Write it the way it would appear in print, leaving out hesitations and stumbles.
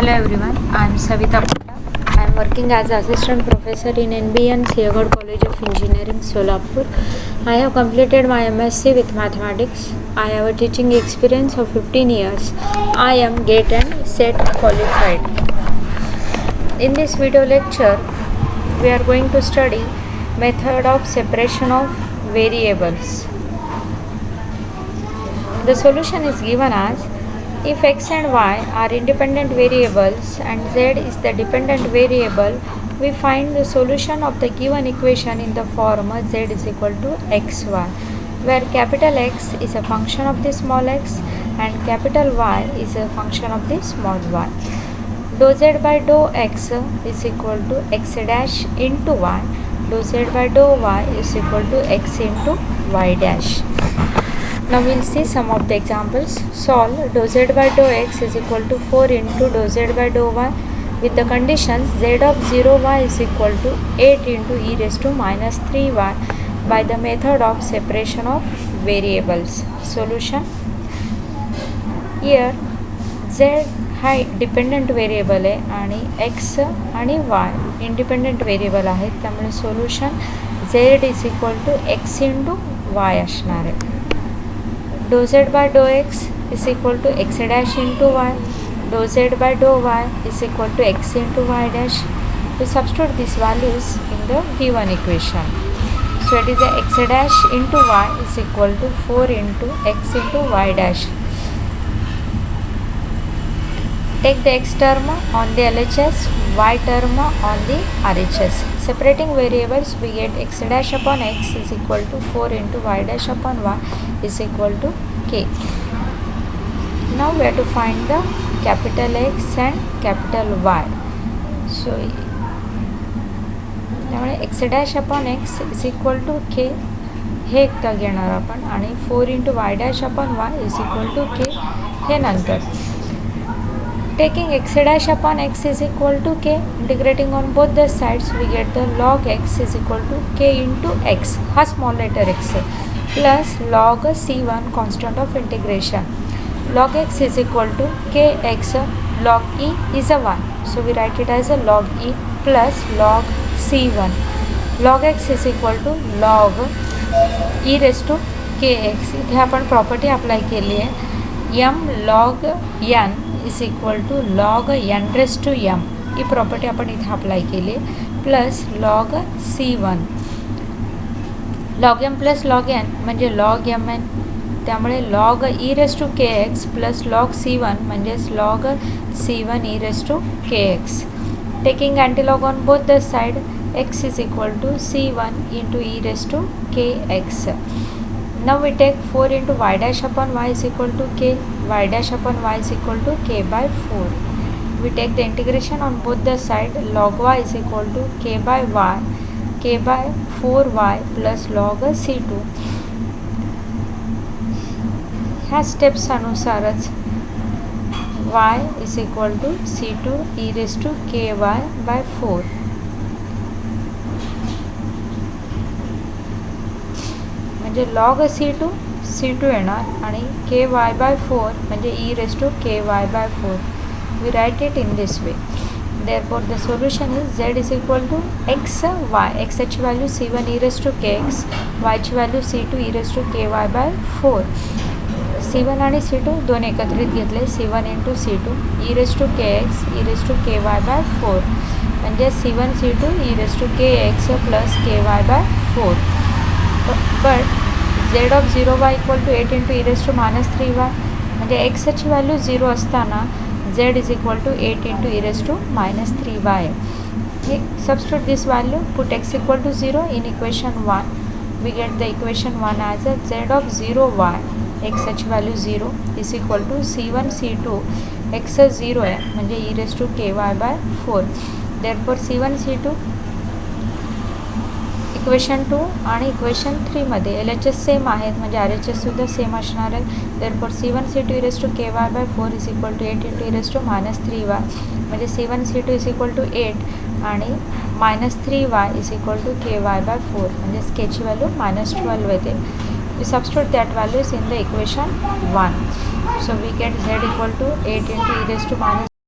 Hello everyone, I am Savita Putta. I am working as assistant professor in NBN Siagod College of Engineering, Solapur. I have completed my MSc with mathematics. I have a teaching experience of 15 years. I am GATE and SET qualified. In this video lecture, we are going to study method of separation of variables. The solution is given as if x and y are independent variables and z is the dependent variable, we find the solution of the given equation in the form z is equal to xy, where capital X is a function of the small x and capital Y is a function of the small y. Dou z by dou x is equal to x dash into y. Dou z by dou y is equal to x into y dash. Now we will see some of the examples. Solve dou z by dou x is equal to 4 into dou z by dou y with the conditions z of 0y is equal to 8 into e raised to minus 3y by the method of separation of variables. Solution. Here z हा dependent variable आहे आणि x आणि y independent variable आहेत, त्यामुळे solution z is equal to x into y असणार आहे. Dou z by dou x is equal to x dash into y. Dou z by dou y is equal to x into y dash. We substitute these values in the given equation. So it is a x dash into y is equal to 4 into x into y dash. Take the x term on the LHS, y term on the RHS. Separating variables, we get x dash upon x is equal to 4 into y dash upon y is equal to k. Now we have to find the capital X and capital Y. So त्यामुळे x dash upon x is equal to k हे एकदा घेणार आपण आणि 4 into y dash upon y is equal to k हे नंतर. Taking x dash upon x is equal to k, integrating on both the sides, we get the log x is equal to k into x, हा small letter x plus log c1 constant of integration. Log x is equal to kx, log e is a 1, so we write it as a log e plus log c1. Log x is equal to log e raised to kx. इथे आपण property apply केली आहे, m log n is equal to log n raise to m ही property आपण इथे apply केली plus log c1. Log m plus log n म्हणजे log m n, त्यामुळे log e raise to k x plus log c1 म्हणजेच log c1 e raise to k x. Taking antilog on both the side, x is equal to c1 into e raise to k x. Now we take 4 into y dash upon y is equal to k, y dash upon y is equal to k by 4. We take the integration on both the side, log y is equal to k by y, k by 4y plus log c2. ह्या steps अनुसारच y is equal to c2 e raised to ky by 4. म्हणजे log c2 येणार आणि ky by 4 म्हणजे e raised to ky by 4. We write it in this way. Therefore the solution is z is equal to x y. x ची value c1 e raised to kx, y ची value c2 e raised to ky by 4. c1 आणि c2 दोन एकत्रित घेतले, c1 into c2 e raised to kx e raised to ky by 4 म्हणजे c1 c2 e raised to kx plus ky by 4. But z of 0y equal to 8 into e raised to minus 3y म्हणजे x ची value 0 असताना z is equal to 8 into e raised to minus 3y. Substitute this value, put x equal to 0 in equation 1. We get the equation 1 as a z of 0y, x ची value 0 is equal to c1 c2, x 0 आहे म्हणजे e raised to ky by 4. Therefore c1 c2 equation 2 आणि equation 3 मध्ये LHS same आहेत म्हणजे RHS सुद्धा same असणार आहे. therefore c1 c2 e raised to ky by 4 is equal to 8 into e raised to minus 3y म्हणजे c1 c2 is equal to 8 आणि minus 3y is equal to ky by 4 म्हणजे k ची value -12 येते. We substitute that values in the equation 1. So we get z equal to 8 into e raised to minus